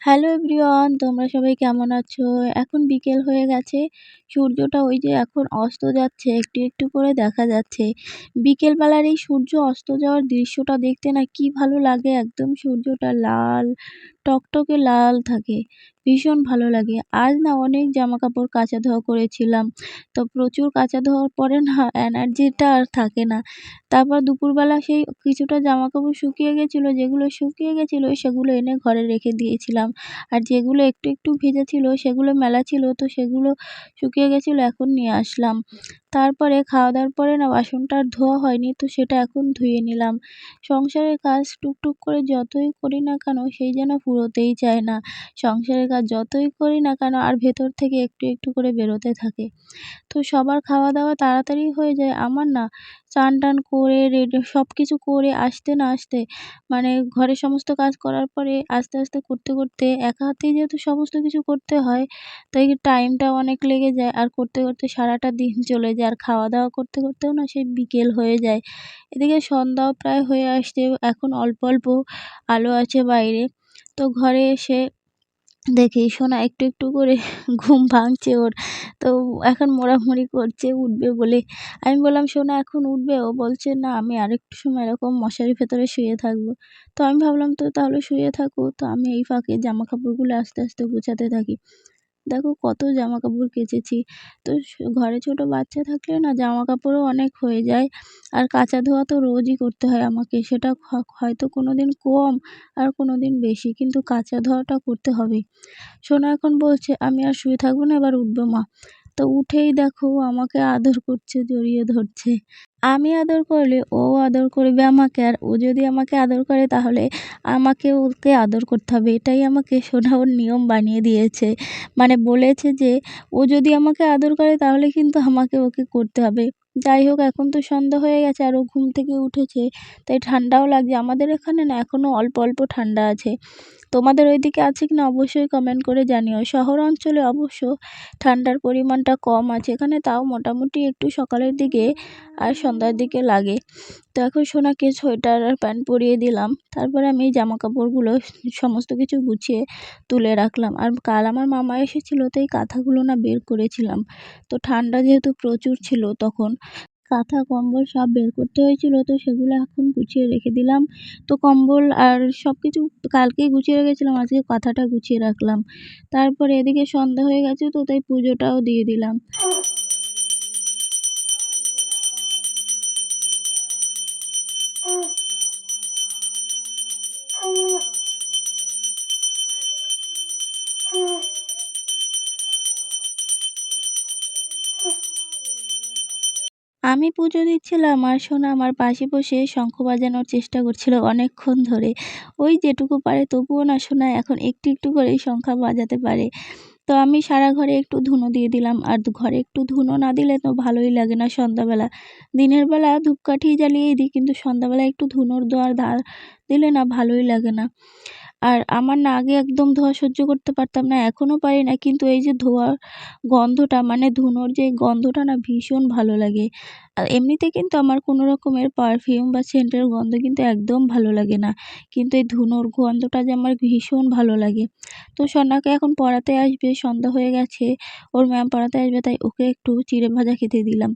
Hello everyone, তোমরা সবাই কেমন আছো? এখন বিকেল হয়ে গেছে। সূর্যটা ওই যে এখন অস্ত যাচ্ছে, একটু একটু করে দেখা যাচ্ছে। বিকেলবেলার এই সূর্য অস্ত যাওয়ার দৃশ্যটা দেখতে না কি ভালো লাগে। একদম সূর্যটা লাল, টকটকে লাল থাকে। ভীষণ ভালো লাগে। আজ না অনেক জামাকাপড় কাচা ধোয়া করেছিলাম। তো প্রচুর কাচা ধোয়ার পরে না এনার্জিটা আর থাকে না। তারপর দুপুরবেলা সেই কিছুটা জামাকাপড় শুকিয়ে গেছিলো, যেগুলো শুকিয়ে গেছিলো সেগুলো এনে ঘরে রেখে দিয়েছিলাম। আর যেগুলো একটু একটু ভিজে ছিল সেগুলো মেলা ছিল, তো সেগুলো শুকিয়ে গেছিলো, এখন নিয়ে আসলাম। তারপরে খাওয়া দাওয়ার পরে না বাসনটা আর ধোয়া হয়নি, তো সেটা এখন ধুয়ে নিলাম। সংসারের কাজ টুকটুক করে যতই করি না কেন সেই যেন ফুরোতেই চায় না। সংসারের কাজ যতই করি না কেন আর ভেতর থেকে একটু একটু করে বেরোতে থাকে। তো সবার খাওয়া দাওয়া তাড়াতাড়ি হয়ে যায়। আমার না চান টান করে সব কিছু করে আসতে না আসতে মানে ঘরের সমস্ত কাজ করার পরে আস্তে আস্তে করতে করতে একা হাতেই যেহেতু সমস্ত কিছু করতে হয়, তাই টাইমটাও অনেক লেগে যায়। আর করতে করতে সারাটা দিন চলে যায়। আর খাওয়া দাওয়া করতে করতেও না সেই বিকেল হয়ে যায়। এদিকে সন্ধ্যাও প্রায় হয়ে আসছে। এখন অল্প অল্প আলো আছে বাইরে। তো ঘরে এসে দেখি সোনা একটু একটু করে ঘুম ভাঙছে ওর। তো এখন মোড়ামুড়ি করছে উঠবে বলে। আমি বললাম, "সোনা এখন উঠবে?" ও বলছে, "না, আমি আরেকটু সময় এরকম মশারির ভেতরে শুয়ে থাকবো।" তো আমি ভাবলাম তো তাহলে শুয়ে থাকো। তো আমি এই ফাঁকে জামাকাপড়গুলো আস্তে আস্তে গুছাতে থাকি। দেখো কত জামাকাপড় কেচেছি। তো ঘরে ছোট বাচ্চা থাকলে না জামাকাপড়ও অনেক হয়ে যায়। আর কাচা ধোয়া তো রোজই করতে হয় আমাকে। সেটা হয়তো কোনোদিন কম আর কোনোদিন বেশি, কিন্তু কাচা ধোয়াটা করতে হবেই। সোনা এখন বলছে, "আমি আর শুয়ে থাকবো না, এবার উঠবো মা।" তো উঠেই দেখো ও আমাকে আদর করছে, জড়িয়ে ধরছে। আমি আদর করলে ও আদর করবে আমাকে, আর ও যদি আমাকে আদর করে তাহলে আমাকে ওকে আদর করতে হবে। এটাই আমাকে সোনা ওর নিয়ম বানিয়ে দিয়েছে। মানে বলেছে যে ও যদি আমাকে আদর করে তাহলে কিন্তু আমাকে ওকে করতে হবে। যাই হোক, এখন তো সন্ধ্যা হয়ে গেছে আর ও ঘুম থেকে উঠেছে, তাই ঠান্ডাও লাগছে। আমাদের এখানে না এখনও অল্প অল্প ঠান্ডা আছে। তোমাদের ওইদিকে আছে কিনা অবশ্যই কমেন্ট করে জানিও। শহর অঞ্চলে অবশ্য ঠান্ডার পরিমাণটা কম আছে। এখানে তাও মোটামুটি একটু সকালের দিকে আর সন্ধ্যার দিকে লাগে। তো এখন সোনাকে সোয়েটার আর প্যান্ট পরিয়ে দিলাম। তারপরে আমি জামাকাপড়গুলো সমস্ত কিছু গুছিয়ে তুলে রাখলাম। আর কাল আমার মামা এসেছিলো, তো এই কাঁথাগুলো না বের করেছিলাম। তো ঠান্ডা যেহেতু প্রচুর ছিল তখন, কাঁথা কম্বল সব বের করতে হয়েছিল, তো সেগুলো এখন গুছিয়ে রেখে দিলাম। তো কম্বল আর সব কিছু কালকেই গুছিয়ে রেখেছিলাম, আজকে কাঁথাটা গুছিয়ে রাখলাম। তারপরে এদিকে সন্ধ্যা হয়ে গেছে, তো তাই পুজোটাও দিয়ে দিলাম। আমি পুজো দিচ্ছিলাম আর সোনা আমার পাশে বসে শঙ্খ বাজানোর চেষ্টা করছিল অনেকক্ষণ ধরে। ওই যেটুকু পারে, তবুও না সোনা এখন একটু একটু করেই শঙ্খ বাজাতে পারে। তো আমি সারা ঘরে একটু ধুনো দিয়ে দিলাম। আর ঘরে একটু ধুনো না দিলে তো ভালোই লাগে না সন্ধ্যাবেলা। দিনের বেলা ধূপকাঠি জ্বালিয়েই দিই, কিন্তু সন্ধ্যাবেলা একটু ধুনোর দিলে না ভালোই লাগে না। আর আমার না আগে একদম ধোঁয়া সহ্য করতে পারতাম না, এখনও পারি না। কিন্তু এই যে ধোঁয়ার গন্ধটা, মানে ধুনোর যে গন্ধটা না ভীষণ ভালো লাগে। আর এমনিতে কিন্তু আমার কোনো রকমের পারফিউম বা সেন্টের গন্ধ কিন্তু একদম ভালো লাগে না। কিন্তু এই ধুনোর গন্ধটা যে আমার ভীষণ ভালো লাগে। তো সোনাকে এখন পড়াতে আসবে, সন্ধ্যা হয়ে গেছে। ওর ম্যাম পড়াতে আসবে, তাই ওকে একটু চিড়ে ভাজা খেতে দিলাম।